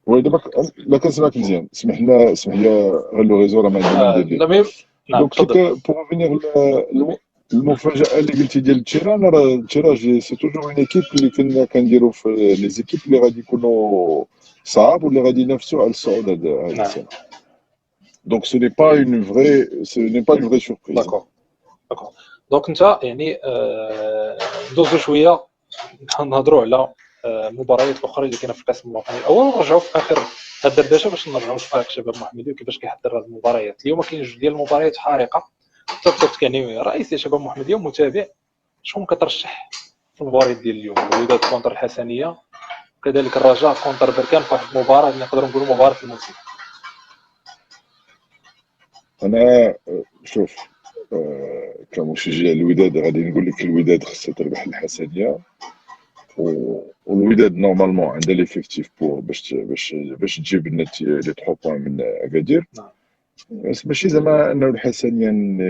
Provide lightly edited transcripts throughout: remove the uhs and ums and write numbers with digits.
وي دابا لا كنسمعك مزيان، اسمح لي غير لو ريزو راه ما عندي ما ندير ليه. لا مي نعم دونك كيت تفضل. بور ريفينيغ المفاجأة اللي قلتي ديال التيران، راه التيراج سي توجور اون ايكيب اللي كنا كنديرو في لي زيكيب اللي غادي يكونوا صعاب واللي غادي ينافسوا على الصعود هاد نعم السنة. دونك سو ني با اون فري سو ني با اون فري سوربريز. داكور داكور. دونك انت يعني ندوزو شويه نهضروا على مباريات اخرى اللي كاينه في القسم الوطني الاول، ونرجعوا في اخر هاد الدردشه باش نرجعوا لفريق شباب محمدي وكيفاش كيحضر هاد المباريات. اليوم كاين جوج ديال المباريات حارقه، انت يعني رئيس ديال شباب محمديه ومتابع، شكون كترشح في المباريات ديال اليوم؟ الوداد كونتر الحسنيه، وكذلك الرجاء كونتر بركان في واحد المباراه اللي نقدروا نقولوا مباراه الموسم. انا شوف كمشجع الوداد غادي نقول لك الوداد خصها تربح الحسنية، والوداد نورمالمون عندها ليفيكتيف بور باش تجيب لي 3 بوان من اكادير. نعم بس ماشي زعما انه الحسنية ني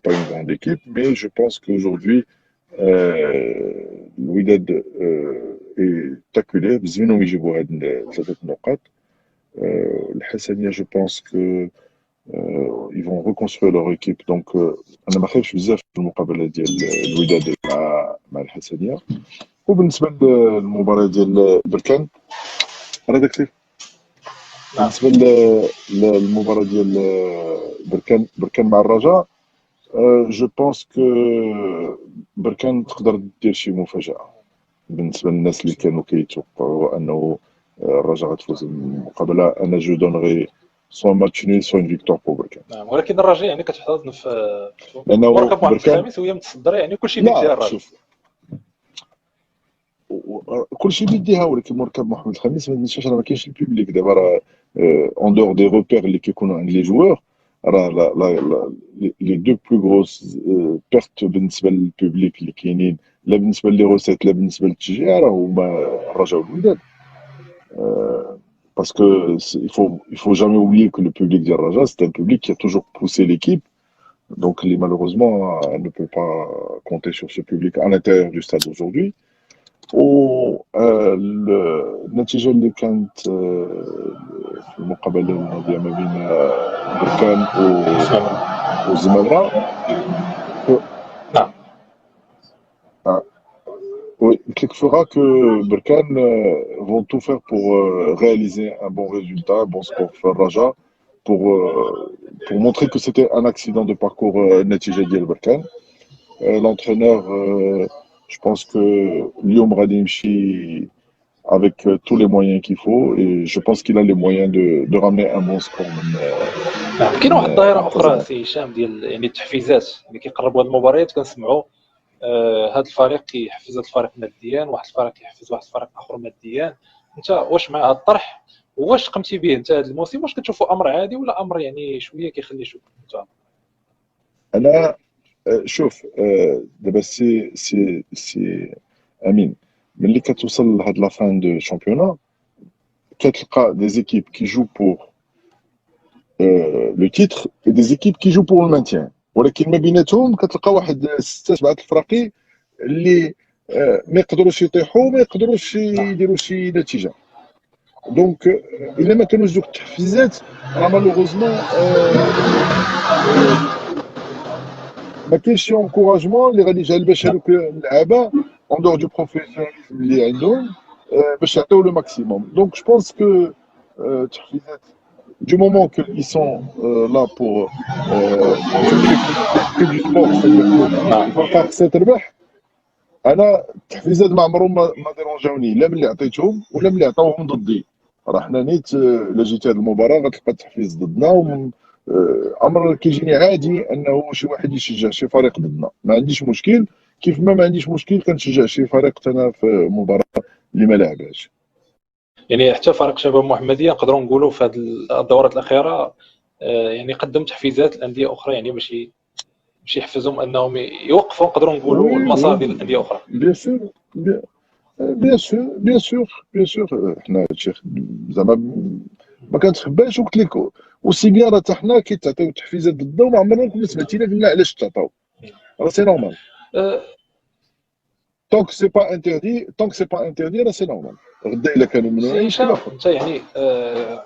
با اون غروند ايكيب، مي جو بونس كوجوردي الوداد اي تاكولي بزينهم يجيبوا هاد 3 نقاط. الحسنية جو بونس كو ils vont reconstruire leur équipe. Donc انا ما خايفش بزاف في المقابله ديال الوداد مع الحسنيه. وبالنسبه للمباراه ديال بركان راه داكشي. نعم بالنسبه للمباراه ديال بركان مع الرجاء، جو بونس كو بركان تقدر دير شي مفاجاه بالنسبه للناس اللي كانوا كيتوقعوا انه الرجاء غتفوز بالمقابله. انا جو دونغي سوا ماتش نيل سوا فيكتور بو بركان. نعم. ولكن الرجاء يعني كتحتضن في لانه مركب محمد بركان الخامس وهي متصدره، يعني كلشي بيديها لا الرجاء. شوف كلشي بيديها، ولكن مركب محمد الخامس ما ننساش راه ما كاينش البوبليك دابا، راه اون دور دي روبير اللي كيكونوا عند لي جوور، راه لي دو بلو غروس بيرت بالنسبه للبوبليك اللي كاينين، لا بالنسبه لي روسيت لا بالنسبه للتشجيع، راه هما الرجاء والوداد. Parce que il faut jamais oublier que le public du Raja, c'est un public qui a toujours poussé l'équipe. Donc, malheureusement, elle ne peut pas compter sur ce public à l'intérieur du stade aujourd'hui. والنتيجة اللي كانت في المقابلة الماضية ما بين بركان والزمالرة، نعم oui, il fera que Berkane vont tout faire pour réaliser un bon résultat, un bon score pour Raja, pour montrer que c'était un accident de parcours Natija Diel Berkane. L'entraîneur, je pense que Lyon Radimchi avec tous les moyens qu'il faut, et je pense qu'il a les moyens de ramener un bon score. نعم. كاين واحد الظاهره اخرى سي هشام ديال يعني التحفيزات اللي كيقربوا هاد المباريات. كنسمعوا هاد الفريق كيحفز هاد الفريق ماديا، واحد الفريق كيحفز واحد الفريق اخر ماديا. انت واش مع هاد الطرح؟ واش قمتي به انت هاد الموسم؟ واش كتشوفوا امر عادي ولا امر يعني شويه كيخلي شويه انا شوف دابا سي امين، ملي كتوصل لهاد لا فان دو شامبيونا كتلقى دي زيكيب كي جو بور لو تيتر و دي زيكيب كي جو بور المانتيان، ولكن ما بيناتهم كتلقى واحد 6 7 الفراقي اللي ما يقدروش يطيحوا، ما يقدروش يديروا شي نتيجه. دونك الا ما كانوش دوك التحفيزات راه مالوغوزمون ما كاينش شي انكوراجمون اللي غادي يجعل باش هذوك اللعابه اون دور دو بروفيسيوناليزم اللي عندهم باش يعطيو لو ماكسيموم. دونك جو بونس كو التحفيزات du moment qu'ils sont là pour l'esprit du sport, c'est-à-dire qu'il faut faire cette ربح. انا التحفيزات ما عمرهم ما ديرونجاوني، لا ملي عطيتهم ولا ملي عطاوهم ضدي. راه حنا نيت الا جيتي هذه المباراه غتلقى التحفيز ضدنا، امر كيجيني عادي انه شي واحد يشجع شي فريق ضدنا، ما عنديش مشكل. كيف ما عنديش مشكل كنشجع شي فريق انا في مباراه اللي ما لعبهاش. يعني حتى فريق شباب محمديه نقدروا نقولوا في هذه الدورات الاخيره يعني قدم تحفيزات الانديه اخرى، يعني باش يحفزهم انهم يوقفوا نقدروا نقولوا المسار ديال الانديه اخرى. بيان سور بيان سور بيان سور بيان سور حنا هادشي زعما ما كنتخباش. قلت لك وسي بيان راه حتى حنا كيتعطيو تحفيزات ضده وما عمرنا كنا سمعتينا قلنا علاش تعطاو، راه سي نورمال. طونك سي با انتردي راه سي نورمال. غدا الا كانوا سي منوعين مشكل هشام، اخر. انت يعني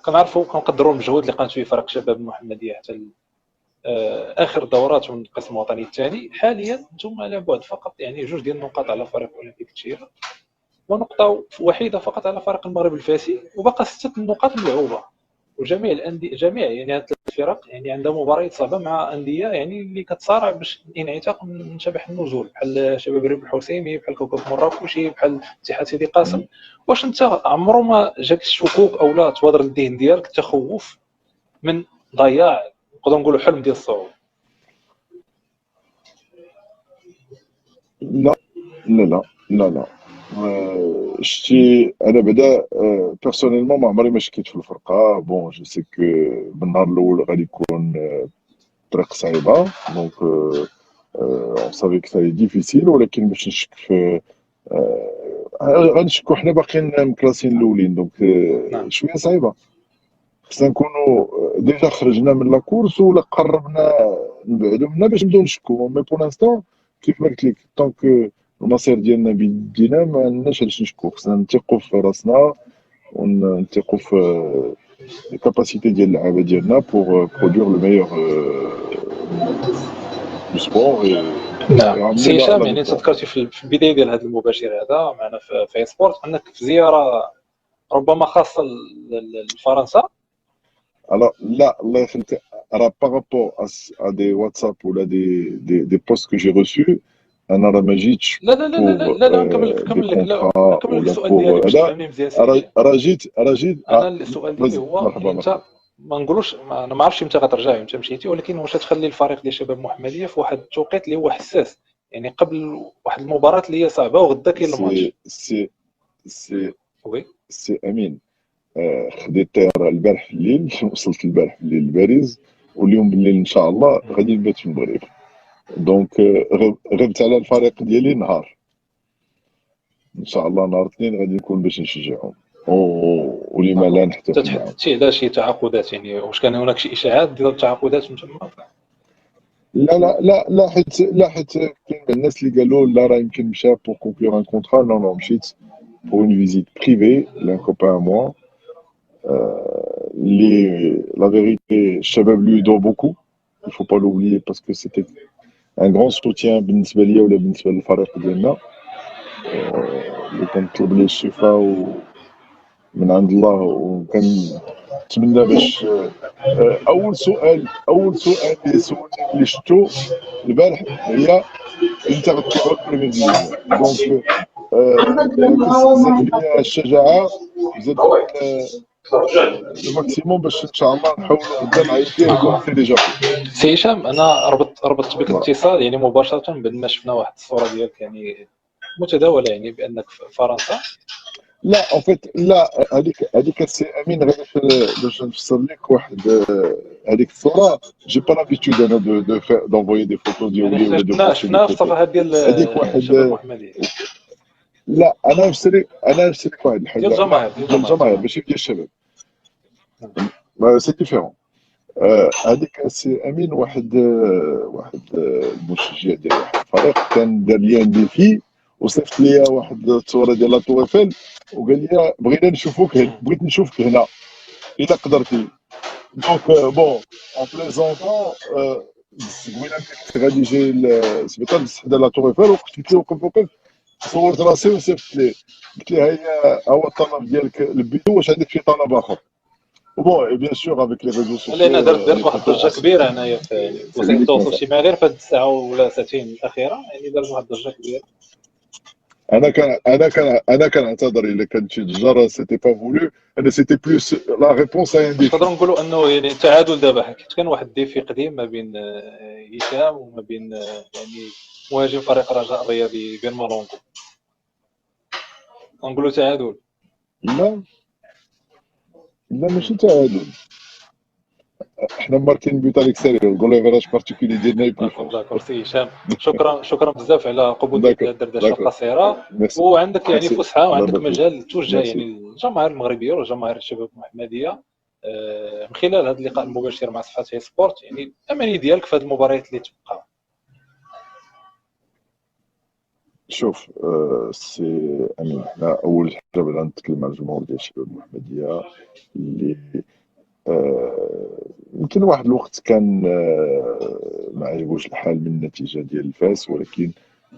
كنعرفوا كنقدروا المجهود اللي قامت فيه فريق شباب المحمديه حتى اخر دورات من القسم الوطني الثاني. حاليا انتم على بعد فقط يعني جوج ديال النقاط على فريق اولمبيك تشيرا، ونقطه وحيده فقط على فريق المغرب الفاسي، وبقى 6 نقاط ملعوبه. وجميع الانديه، جميع يعني هاد الفرق يعني عندها مباريات صعبه مع انديه يعني اللي كتصارع باش انعتاق من شبح النزول، بحال شباب ريب الحسيمي، بحال كوكب مراكشي، بحال اتحاد سيدي قاسم. واش انت عمرو ما جاك الشكوك او لا توادر للذهن ديالك التخوف من ضياع نقدروا نقولوا حلم ديال الصعود؟ لا لا لا لا لا. شتي انا بعدا بيرسونيلمون ما عمري ما شكيت في الفرقه. بون جو سي كو بالنهار الاول غادي يكون طريق صعيبه، دونك اون سافي كو ساي ديفيسيل، ولكن باش نشك في غنشكو حنا باقيين مكلاسين الاولين، دونك نعم. شويه صعيبه. خصنا نكونوا ديجا خرجنا من لا كورس ولا قربنا نبعدوا منها باش نبداو نشكو. مي بور لانستون كيف ما قلت لك، طونك المصير ديالنا بيدينا ما عندناش علاش نشكو. خصنا نثقوا في راسنا ونثقوا في لي كاباسيتي ديال اللعابه ديالنا بور برودوير لو ميور دو سبور نعم يعملوا سي هشام، لا يعني انت فيكتوار. ذكرتي في البدايه ديال هذا المباشر هذا معنا في اي سبورت انك في زياره ربما خاصه لفرنسا. Alors là, alors, par rapport à des WhatsApp ou là des posts que j'ai reçus, un Aramajic لا لا لا لا لا pour لا لا، نكمل لك des نكمل لك لا contrats نكمل ou لك là السؤال pour ديالي باش là, تفهمني مزيان سي هشام. Rajit, انا السؤال ديالي vas-y, هو يعني مرحبا انت مرحبا. ما نقولوش انا ما عرفتش امتى غترجع امتى مشيتي، ولكن واش تخلي الفريق ديال شباب المحمديه في واحد التوقيت اللي هو حساس، يعني قبل واحد المباراه اللي هي صعبه وغدا كاين C'est الماتش؟ c'est c'est وي c'est Amine. خديت الطياره البارح في الليل وصلت البارح في الليل لباريس، واليوم بالليل ان شاء الله غادي نبات في المغرب. دونك غبت على الفريق ديالي نهار، ان شاء الله نهار الاثنين غادي نكون باش نشجعهم ولما لا نحتفل معهم. تحدثتي على شي تعاقدات، يعني واش كان هناك شي اشاعات ديال التعاقدات من تما؟ لا حيت كاين الناس اللي قالوا لا راه يمكن مشى pour conclure un contrat. Non non, مشيت pour une visite privée d'un copain à moi. La vérité, Shabab lui doit beaucoup, il faut pas l'oublier parce que c'était un grand soutien بالنسبة ليا ولا بالنسبة للفريق ديالنا اللي كنطلب ليه الشفاء من عند الله. وكنتمنى باش اول سؤال اللي سولني اللي شفتو البارح هي انت غتكون بريمير ديفيزيون. دونك زاد فيا الشجاعه وزاد فيا لو ماكسيموم باش ان شاء الله نحاولوا غدا نعيط ليه يكون سي ديجا في. سي هشام، انا ربطت بك اتصال يعني مباشره بان ما شفنا واحد الصوره ديالك يعني متداوله يعني بانك في فرنسا. لا اون فيت لا، هذيك السي امين غير باش نفسر لك واحد هذيك الصوره. جي با لابيتود انا دونفوي دي فوتو يعني ديالي حنا ولا دو شفناها بوستي دي شفناها في فوتو. الصفحات ديال هذيك شباب واحد المحمديه لا، انا نفسر لك واحد ديال الحاجه. لا الجماهير ديال ديال الجماهير الجماهير تمام. ماشي ديال الشباب، سي ديفيرون. هذيك السي امين واحد المشجع ديال واحد الفريق كان دار لي ان ديفي وصيفط لي واحد الصوره ديال لا طور ايفل وقال لي بغينا نشوفوك هنا، بغيت نشوفك هنا الا قدرتي. دونك بون اون بليزونطون قبيله كنت غادي يجي للسبيطار دز حدا لا طور ايفل وقلت له وقف صورت راسي وصيفط ليه. قلت ليه هيا هو الطلب ديالك لبيتو، واش عندك شي طلب اخر؟ Bon, et bien sûr, avec les réseaux لان sociaux, درت les واحد photos, الضجه كبيره هنايا في يعني c'est وسائل التواصل uniquement ça. الاجتماعي غير في هذه الساعه ولا ساعتين الاخيره، يعني درت واحد الضجه كبيره. أنا كان أعتذر إذا كان شي تجارة c'était pas voulu. أنا c'était plus la réponse à un واش نقدروا défi. نقولوا انه يعني التعادل دابا حيت كان واحد الديفي قديم ما بين هشام وما بين يعني مهاجم فريق رجاء الرياضي بن مالونغو، نقولوا تعادل؟ لا لا ماشي تعادل، حنا ماركين بيوت على الاكستيريور، نقول له فيراج بارتيكولي ديالنا بلو داكور فور. داكور سي هشام، شكرا بزاف على قبولية داكور الدردشه داكور، القصيره. ميرسي وعندك يعني ميرسي، فسحه الله وعندك يبارك فيك، مجال توجه يعني ميرسي. الجماهير المغربيه والجماهير الشباب المحمديه من خلال هذا اللقاء المباشر مع صفحه هي سبورت، يعني الاماني ديالك في هذه المباريات اللي تبقى. شوف سي امين، حنا اول حاجه بغينا نتكلم على الجمهور ديال الشباب المحمديه اللي يمكن واحد الوقت كان ما عجبوش الحال من النتيجه ديال الفاس، ولكن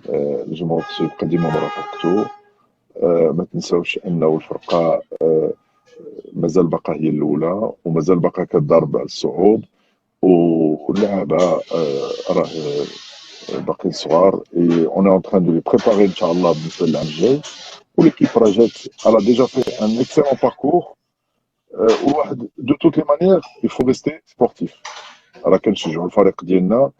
الجمهور تيبقى ديما مرافقته. ما تنساوش انه الفرقه مازال باقا هي الاولى، ومازال باقا كتضارب على الصعود، واللعابه راه باقيين صغار. اي اون اون تران دو لي بريباري ان شاء الله بالنسبه للعام الجاي. وليكيب راه جات على ديجا في ان اكسلون باركور. وواحد دو توت لي مانيير يفو ريستي سبورتيف. راه كنشجعوا الفريق ديالنا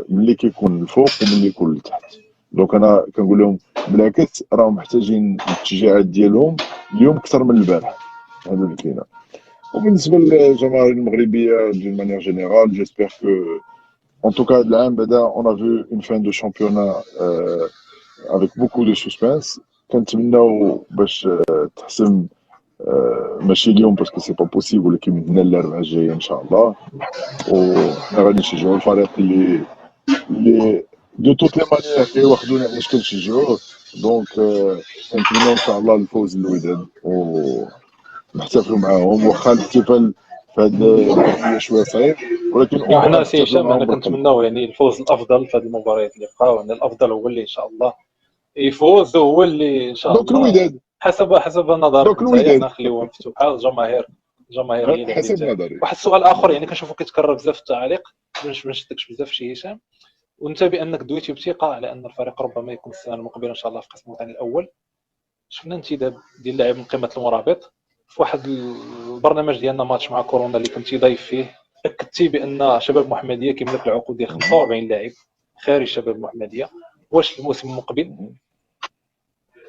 ملي كيكون الفوق وملي يكون لتحت. دونك انا كنقول لهم بالعكس راهم محتاجين التشجيعات ديالهم اليوم اكثر من البارح. هذا اللي كاين. وبالنسبه للجماهير المغربيه d'une manière générale, j'espère que en tout cas العام بعدا on a vu une fin de championnat avec beaucoup de suspense. كنتمناو باش تحسم ماشي اليوم باسكو سي با بوسيبل، ولكن من هنا للاربعاء الجايه ان شاء الله. وحنا غادي نشجعوا الفريق اللي دو توت لي مانيير كيواخدونا علاش كنشجعوه. دونك كنتمناو ان شاء الله الفوز للوداد ونحتفلوا معاهم، واخا الاحتفال في هذه الوقتيه شويه صعيب، ولكن وحنا اوموان سي نحتفلوا هشام معاهم انا بالقلب. كنتمناو يعني الفوز الافضل في هذه المباريات اللي بقاو، يعني الافضل هو اللي ان شاء الله يفوز، وهو اللي ان شاء دونك الله الوداد حسب نظرك دونك انت حنا الوداد نخليوها مفتوحه، الجماهير هي اللي غادي حسب تجاوب. نظري. واحد السؤال اخر يعني كنشوفو كيتكرر بزاف في التعليق، باش ما نشدكش بزاف شي هشام، وانت بانك دويتي بثقه على ان الفريق ربما يكون السنه المقبله ان شاء الله في قسم الوطني الاول. شفنا انتداب ديال لاعب من قمه المرابط في واحد البرنامج ديالنا ماتش مع كورونا اللي كنتي ضيف فيه، اكدتي بان شباب محمديه كيملك العقود ديال 45 لاعب خارج شباب محمديه. واش الموسم المقبل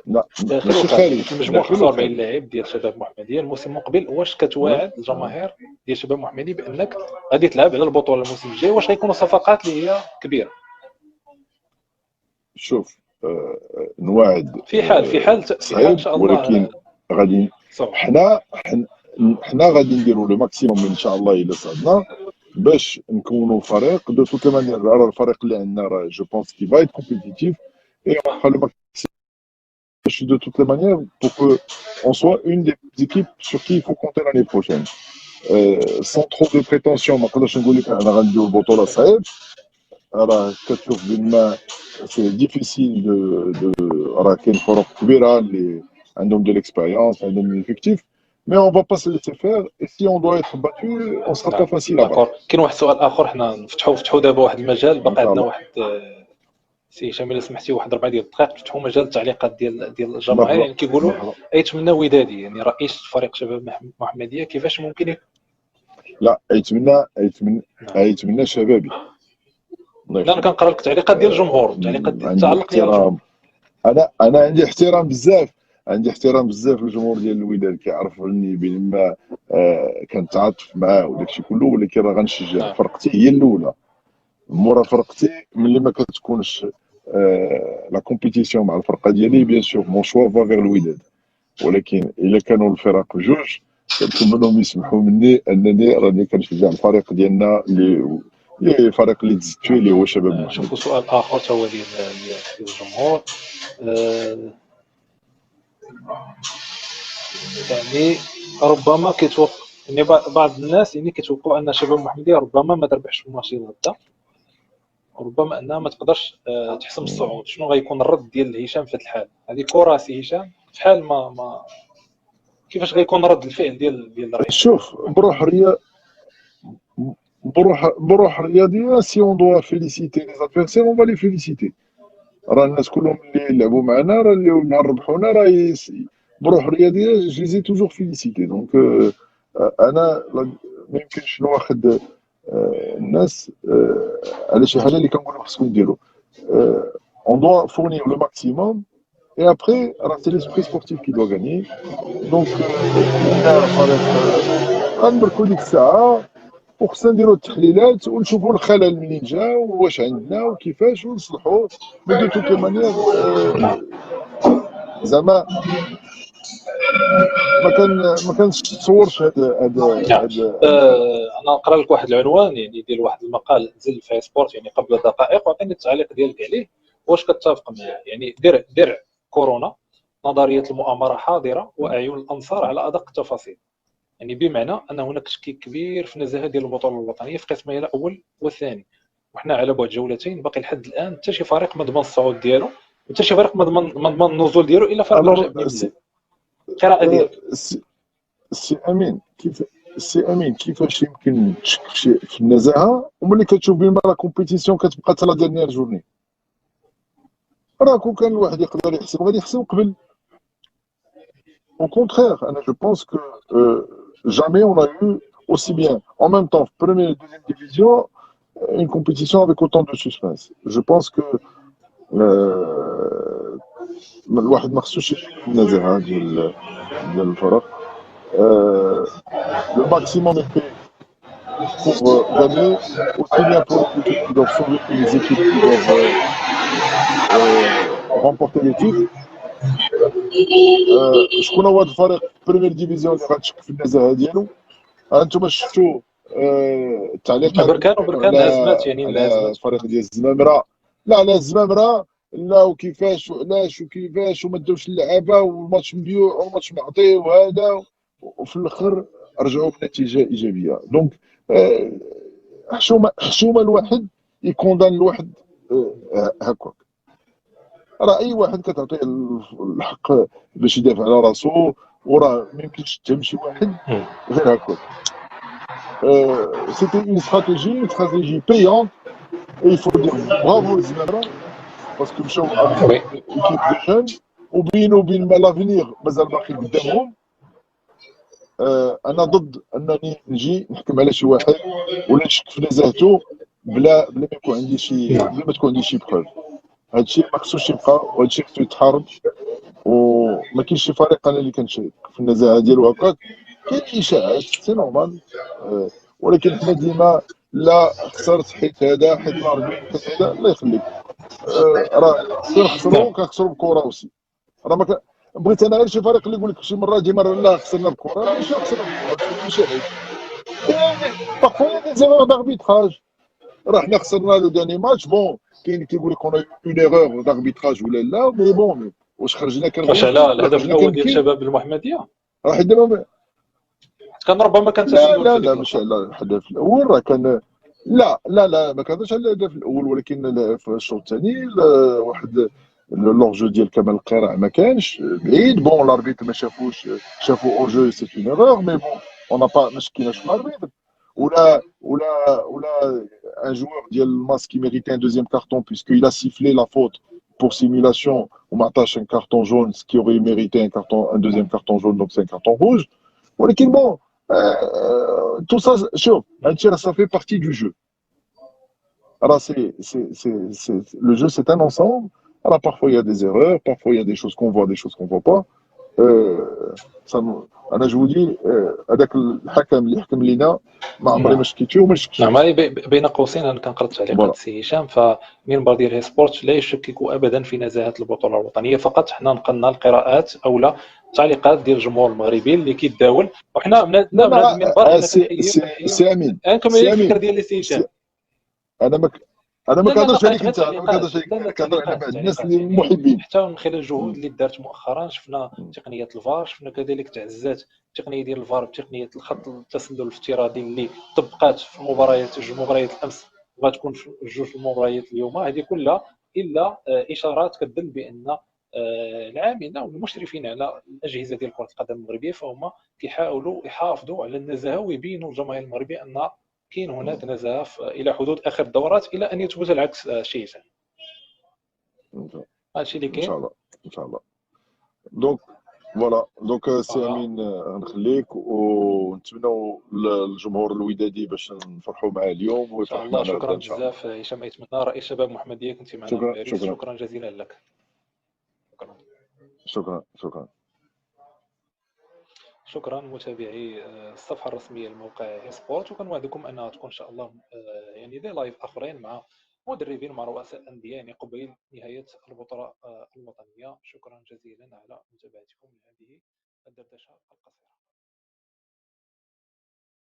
لا داخل ماشي وخارج خارج، المجموع داخل 45 وخارج. لاعب ديال شباب محمديه الموسم المقبل؟ واش كتواعد الجماهير ديال شباب محمديه بانك غادي تلعب على البطوله الموسم الجاي؟ واش غيكونوا صفقات اللي هي كبيره شوف نواعد في حال ان صعيب، شاء ولكن الله غادي صعود؟ حنا غادي نديروا لو ماكسيموم ان شاء الله الا صعدنا باش نكونوا فريق دو توت لي مانيير. راه الفريق اللي عندنا راه جو بونس كي فايت كومبيتيتيف، اي اون فا لو ماكسيموم de toutes les manières pour qu'on soit une des équipes sur qui il faut compter l'année prochaine. Sans trop de prétention ما نقدرش نقول لك انا غنديروا البطوله صعيب. راه كتشوف بان سي ديفيسيل راه كاين فرق كبيره اللي عندهم دو ليكسبيريونس، عندهم ليفيكتيف، mais on va pas se laisser faire, et si on doit être battu on sera pas نعم facile à داكور. battre كاين واحد السؤال اخر، حنا نفتحوا دابا واحد المجال، ان باقي شاء عندنا الله. واحد سي هشام الا سمحتي واحد 4 ديال الدقائق نفتحوا مجال التعليقات ديال الجماهير. مرحبا يعني كيقولوا مرحبا. يتمنى ودادي يعني رئيس فريق شباب محمديه كيفاش ممكن لا يتمنى شبابي. الله لا انا يخليك. كنقرا لك التعليقات ديال الجمهور، التعليقات عندي تعلق ليها الجمهور. احترام. انا عندي احترام بزاف، عندي احترام بزاف للجمهور ديال الوداد، كيعرفوني بين ما كنتعاطف معاه وداكشي كله، ولكن راه غنشجع نعم فرقتي هي الاولى. مورا فرقتي ملي ما كتكونش لا كومبيتيسيون مع الفرقه ديالي بيان سور مون شوا فا فيغ الوداد. ولكن الا كانوا الفرق بجوج كنتمنىهم يسمحوا مني انني راني كنشجع الفريق ديالنا اللي الفريق اللي تزدت فيه اللي هو شباب نشوفوا محمد. سؤال اخر تا هو ديال الجمهور. يعني ربما كيتوقع يعني بعض الناس يعني كيتوقعوا ان شباب محمديه ربما ما تربحش في الماتش ديال غدا، وربما انها ما تقدرش تحسم الصعود. شنو غيكون الرد ديال هشام في هذه الحاله؟ هذه كره سي هشام في حال ما كيفاش غيكون رد الفعل ديال الرئيس؟ شوف بروح رياضيه، سي اون دوا فيليسيتي لي زادفيرسير اون فالي فيليسيتي. راه الناس كلهم اللي لعبوا معنا راه اللي نهار ربحونا راه بروح رياضيه جيزي توجور فيليسيتي. دونك انا ما يمكنش نواخد الناس على شي حاجه اللي كنقول خصكم ديروا. on doit fournir le maximum et après c'est l'esprit sportif qui doit gagner. donc حنا فريق غنبركوا ديك الساعه وخصنا نديروا التحليلات ونشوفوا الخلل منين جا واش عندنا وكيفاش ونصلحوا. مي دو توت لي مانيير زعما ما كنتصورش نعم. هذا انا نقرا لك واحد العنوان يعني ديال واحد المقال نزل في سبورت يعني قبل دقائق، وعطيني التعليق ديالك عليه. واش كتفق معاه؟ يعني درع كورونا، نظريه المؤامره حاضره واعين الانصار على ادق التفاصيل. يعني بمعنى ان هناك تشكيك كبير في النزاهه ديال البطوله الوطنيه في قسمها الاول والثاني، وحنا على بعد جولتين باقي لحد الان حتى شي فريق ما ضمن الصعود ديالو، حتى شي فريق ما ضمن النزول ديالو الا فريق الوغ رجاء بني ملال. القراءه ديالك. سي امين كيف سي امين كيفاش يمكن تشك في النزاهه وملي كتشوف بين لا كومبيتيسيون كتبقى حتى لا ديرنيير جورني؟ راه كون كان الواحد يقدر يحسب غادي يحسب قبل. Au contraire, je pense que jamais on a eu aussi bien en même temps première et deuxième division une compétition avec autant de suspense. Je pense que الواحد ما خصوش يشك في النزاهه ديال الفرق. Le maximum est fait pour gagner, aussi bien pour les équipes qui doivent sauver que les équipes qui doivent remporter les titres. شكون هو هذا الفريق في البريمير ديفيزيون اللي غتشك في النزاهه ديالو؟ انتم شفتوا التعليقات ديالو بركان هزمات، يعني على الهزمات. الفريق ديال الزمامره. لا على الزمامره لا، وكيفاش وعلاش وكيفاش وما داوش اللعابه والماتش مبيوع والماتش معطي وهذا، وفي الاخر رجعوا بنتيجه ايجابيه. دونك حشومه الواحد يكوندان الواحد هكاك. راه اي واحد كتعطيه الحق باش يدافع على راسو، وراه ما يمكنش تهم شي واحد غير هكاك. C'était une stratégie payante, et il faut dire bravo aux Zimamra parce que مشاو avec وي une équipe de jeunes وبينوا وبين لافينير مازال باقي قدامهم. انا ضد انني نجي نحكم على شي واحد ولا نشك في نزاهته بلا ما يكون عندي شي، نعم. بلا ما تكون عندي شي بروف. هادشي ما خصوش يبقى، وهادشي خصو يتحارب. وما كاينش شي فريق انا اللي كنشارك في النزاهه ديالو هكاك. كاين اشاعات سي نورمال، ولكن حنا ديما لا خسرت حيت هذا حيت الاربيت حيت هذا. الله يخليك، راه نعم. كنخسروا بكره اوسي. راه ما بغيت انا غير شي فريق اللي يقول لك شي مره ديما لا خسرنا بكره، ماشي خسرنا بكره، هادشي اشاعات. كاين بارفوا دي زيرور داربيتراج. راه حنا خسرنا لو داني ماتش بون، كاين اللي كيقول لك اون اون ايرور داربيتراج ولا لا، مي بون واش خرجنا واش كنغوتو على ولا الهدف خرجنا الاول ديال كنبكيو؟ شباب المحمديه؟ راه حيت دابا كان ربما كان لا تسلل لا في لا ديك ماشي اللقطه. على الهدف الاول، راه كان لا ما كانش على الهدف الاول، ولكن في الشوط الثاني واحد لونجو ديال كمال القراع ما كانش بعيد. بون لاربيتر ما شافوش، شافوا او جو سي اون ايرور، مي بون اون با ما شكيناش في لاربيتر. ولا un joueur ديال الماس qui méritait un deuxième carton puisqu'il a sifflé la faute pour simulation وما عطاش un carton jaune, ce qui aurait mérité un deuxième carton jaune, donc c'est un carton rouge. ولكن bon tout ça شوف هادشي راه ça fait partie du jeu. Alors le jeu c'est un ensemble. Alors parfois il y a des erreurs, parfois il y a des choses qu'on voit, des choses qu'on voit pas. انا جو دي هذاك الحكم اللي حكم لينا ما عمري ما نعم. شكيتو وما شكش نعم، فيه. هاي بين قوسين انا كنقرا تعليقات فوالا السي هشام، فمنبر ديال هي سبورت لا يشكك ابدا في نزاهه البطوله الوطنيه، فقط حنا نقلنا القراءات او لا التعليقات ديال الجمهور المغربي اللي كيتداول، وحنا من لا هذا المنبر لا حنا كنحيي سي امين نكمل سي الفكره امين ديال السي هشام. انا ما انا ما لا كنهضرش قريت عليك غير انت، انا ما كنهضرش تعليقات، عليك، لا انا كنهضر على تعليقات بعض الناس تعليقات اللي يعني محبين. حتى من خلال الجهود اللي دارت مؤخرا شفنا تقنيه الفار، شفنا كذلك تعزات التقنيه ديال الفار بتقنيه الخط التسلل الافتراضي اللي طبقات في المباريات، جوج مباريات الامس وغتكون في جوج المباريات اليوم. هذه كلها الا اشارات كتدل بان العاملين والمشرفين على الاجهزه ديال كره القدم المغربيه فهم كيحاولوا يحافظوا على النزاهه ويبينوا للجماهير المغربيه ان كاين هناك نزاهه الى حدود اخر الدورات الى ان يثبت العكس. شيء هادشي اللي ان شاء كاين. الله ان شاء الله. دونك فوالا دونك سي فوالا، امين نخليك ونتمنوا للجمهور الودادي باش نفرحوا معاه اليوم ان شاء ويفرح الله. معنا شكرا غدا ان شاء الله. بزاف هشام ايتمنى، رئيس شباب محمديه، كنتي معنا من شكرا باريس، شكرا شكرا جزيلا لك. شكرا شكرا. شكرا متابعي الصفحه الرسميه لموقع هي سبورت، وكنوعدكم انها تكون ان شاء الله يعني دي لايف اخرين مع مدربين مع رؤساء انديه يعني قبيل نهايه البطوله الوطنيه. شكرا جزيلا على متابعتكم لهذه الدردشه القصيره.